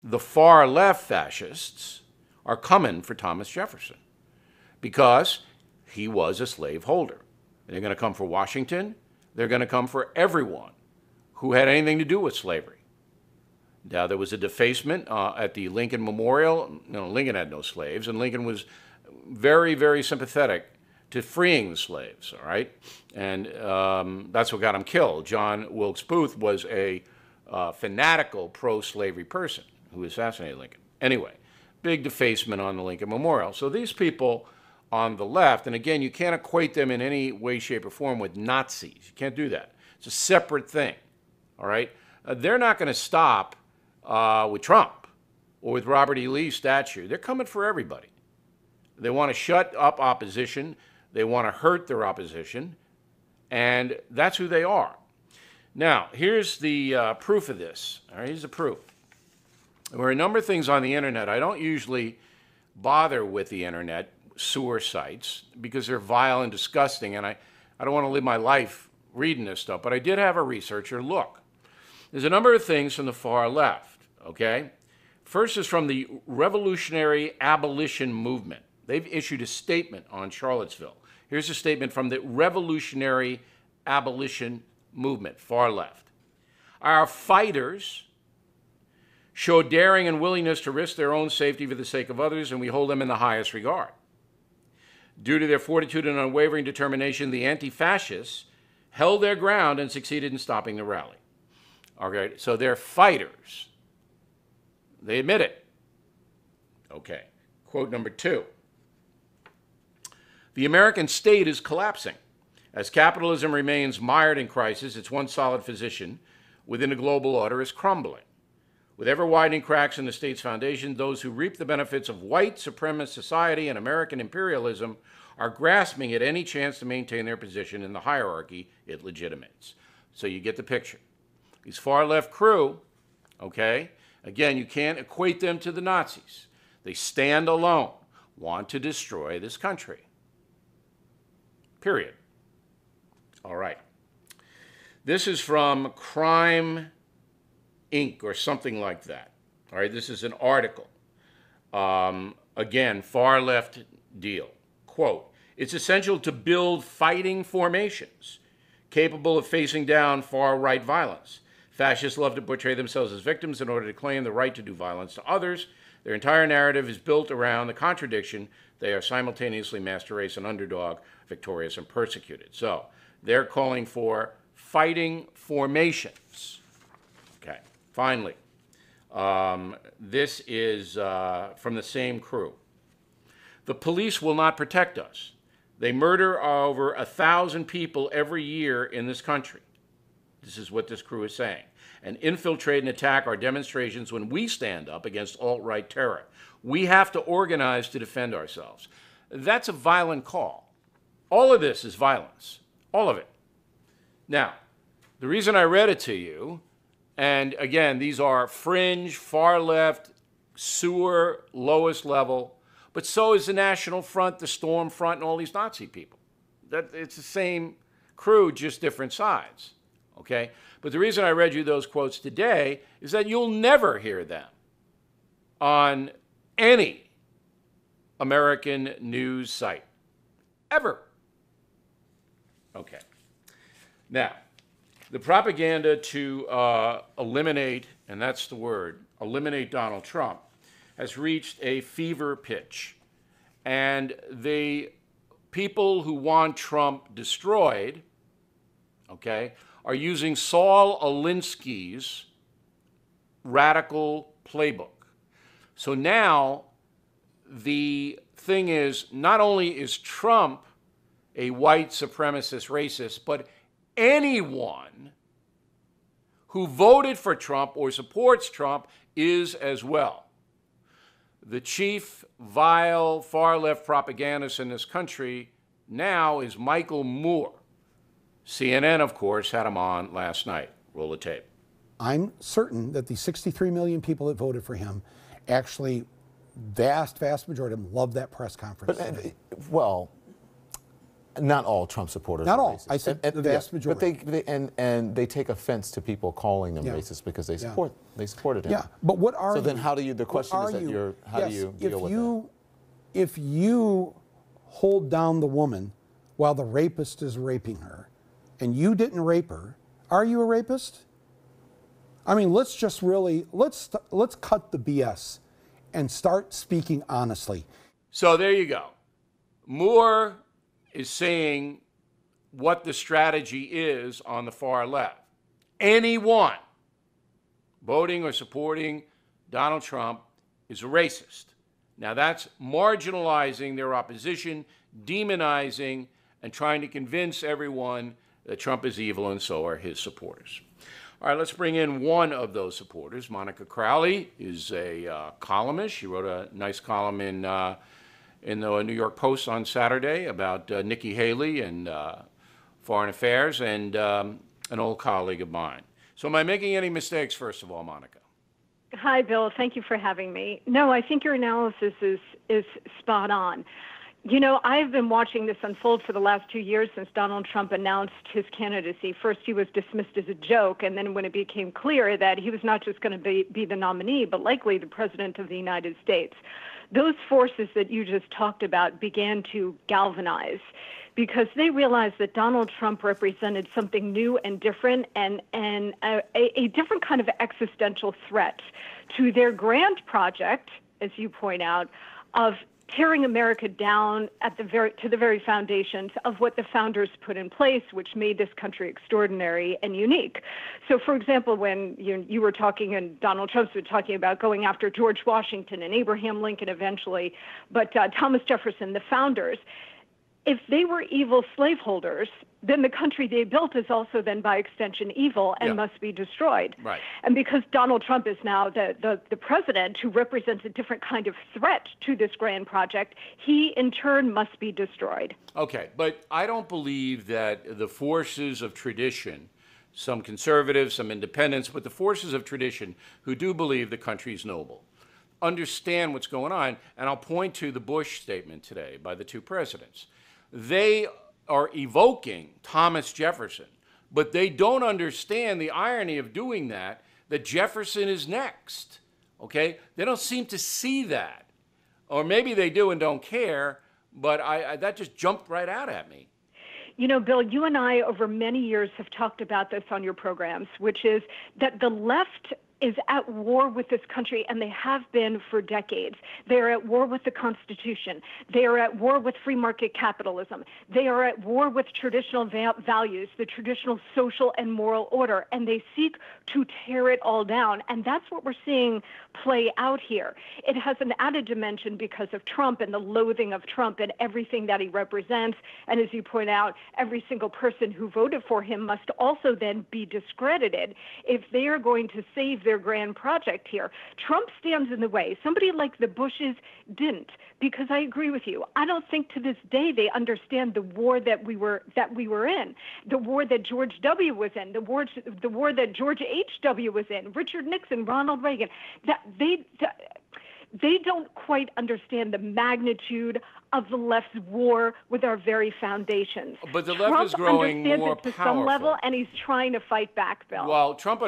the far left fascists are coming for Thomas Jefferson because he was a slaveholder. They're going to come for Washington. They're going to come for everyone who had anything to do with slavery. Now, there was a defacement at the Lincoln Memorial. Lincoln had no slaves, and Lincoln was very, very sympathetic to freeing the slaves, all right? And that's what got him killed. John Wilkes Booth was a fanatical pro-slavery person who assassinated Lincoln. Anyway, big defacement on the Lincoln Memorial. So these people on the left, and again, you can't equate them in any way, shape, or form with Nazis. You can't do that. It's a separate thing, all right? They're not going to stop with Trump or with Robert E. Lee's statue. They're coming for everybody. They want to shut up opposition. They want to hurt their opposition. And that's who they are. Now, here's the proof of this. All right, here's the proof. There are a number of things on the internet. I don't usually bother with the internet sewer sites because they're vile and disgusting, and I don't want to live my life reading this stuff, but I did have a researcher look. There's a number of things from the far left, okay? First is from the Revolutionary Abolition Movement. They've issued a statement on Charlottesville. Here's a statement from the Revolutionary Abolition Movement, far left. Our fighters show daring and willingness to risk their own safety for the sake of others, and we hold them in the highest regard. Due to their fortitude and unwavering determination, the anti-fascists held their ground and succeeded in stopping the rally. Okay, so they're fighters. They admit it. Okay, quote number 2. The American state is collapsing. As capitalism remains mired in crisis, its one solid position within a global order is crumbling. With ever-widening cracks in the state's foundation, those who reap the benefits of white supremacist society and American imperialism are grasping at any chance to maintain their position in the hierarchy it legitimates. So you get the picture. These far-left crew, okay, again, you can't equate them to the Nazis. They stand alone, want to destroy this country. Period. All right. This is from Crime Inc. or something like that. All right, this is an article. Again, far left deal. Quote, it's essential to build fighting formations capable of facing down far right violence. Fascists love to portray themselves as victims in order to claim the right to do violence to others. Their entire narrative is built around the contradiction. They are simultaneously master race and underdog, victorious and persecuted. So they're calling for fighting formations. Okay. Finally, this is from the same crew. The police will not protect us. They murder over 1,000 people every year in this country. This is what this crew is saying. And infiltrate and attack our demonstrations when we stand up against alt-right terror. We have to organize to defend ourselves. That's a violent call. All of this is violence. All of it. Now, the reason I read it to you, and again, these are fringe, far left, sewer, lowest level, but so is the National Front, the Storm Front, and all these Nazi people. It's the same crew, just different sides, okay? But the reason I read you those quotes today is that you'll never hear them on any American news site, ever. Okay. Now, the propaganda to eliminate, and that's the word, eliminate Donald Trump, has reached a fever pitch. And the people who want Trump destroyed, okay, are using Saul Alinsky's radical playbook. So now the thing is, not only is Trump a white supremacist racist, but anyone who voted for Trump or supports Trump is as well. The chief vile far-left propagandist in this country now is Michael Moore. CNN, of course, had him on last night. Roll the tape. I'm certain that the 63 million people that voted for him actually, vast majority of them, loved that press conference. Well, Not all Trump supporters Not are all. racist. I said the vast majority. But they take offense to people calling them racist because they supported him. Yeah, but what are so you? then how do you? The question is that how do you deal with that? If you hold down the woman while the rapist is raping her, and you didn't rape her, are you a rapist? I mean, let's just really let's cut the BS and start speaking honestly. So there you go. Moore is saying what the strategy is on the far left. Anyone voting or supporting Donald Trump is a racist. Now that's marginalizing their opposition, demonizing, and trying to convince everyone that Trump is evil, and so are his supporters. All right, let's bring in one of those supporters. Monica Crowley is a columnist. She wrote a nice column in the New York Post on Saturday about Nikki Haley and foreign affairs, and an old colleague of mine. So am I making any mistakes, first of all, Monica? Hi, Bill. Thank you for having me. No, I think your analysis is spot on. You know, I've been watching this unfold for the last 2 years since Donald Trump announced his candidacy. First, he was dismissed as a joke, and then when it became clear that he was not just going to be the nominee, but likely the president of the United States, those forces that you just talked about began to galvanize because they realized that Donald Trump represented something new and different and a different kind of existential threat to their grand project, as you point out, of tearing America down to the very foundations of what the founders put in place, which made this country extraordinary and unique. So, for example, when you were talking and Donald Trump's been talking about going after George Washington and Abraham Lincoln eventually, but Thomas Jefferson, the founders, if they were evil slaveholders, then the country they built is also then by extension evil and must be destroyed. Right. And because Donald Trump is now the president who represents a different kind of threat to this grand project, he in turn must be destroyed. Okay, but I don't believe that the forces of tradition, some conservatives, some independents, but the forces of tradition who do believe the country is noble, understand what's going on. And I'll point to the Bush statement today by the two presidents. They are evoking Thomas Jefferson, but they don't understand the irony of doing that Jefferson is next, okay? They don't seem to see that. Or maybe they do and don't care, but that just jumped right out at me. You know, Bill, you and I over many years have talked about this on your programs, which is that the left is at war with this country, and they have been for decades. They are at war with the Constitution. They are at war with free market capitalism. They are at war with traditional values, the traditional social and moral order, and they seek to tear it all down. And that's what we're seeing play out here. It has an added dimension because of Trump and the loathing of Trump and everything that he represents. And as you point out, every single person who voted for him must also then be discredited if they are going to save their grand project here. Trump stands in the way. Somebody like the Bushes didn't, because I agree with you. I don't think to this day they understand the war that we were in, the war that George W. was in, the war that George H.W. was in, Richard Nixon, Ronald Reagan. That they don't quite understand the magnitude of the left's war with our very foundations. But the left is growing more powerful. Trump understands it to some level, and he's trying to fight back, Bill. Well, Trump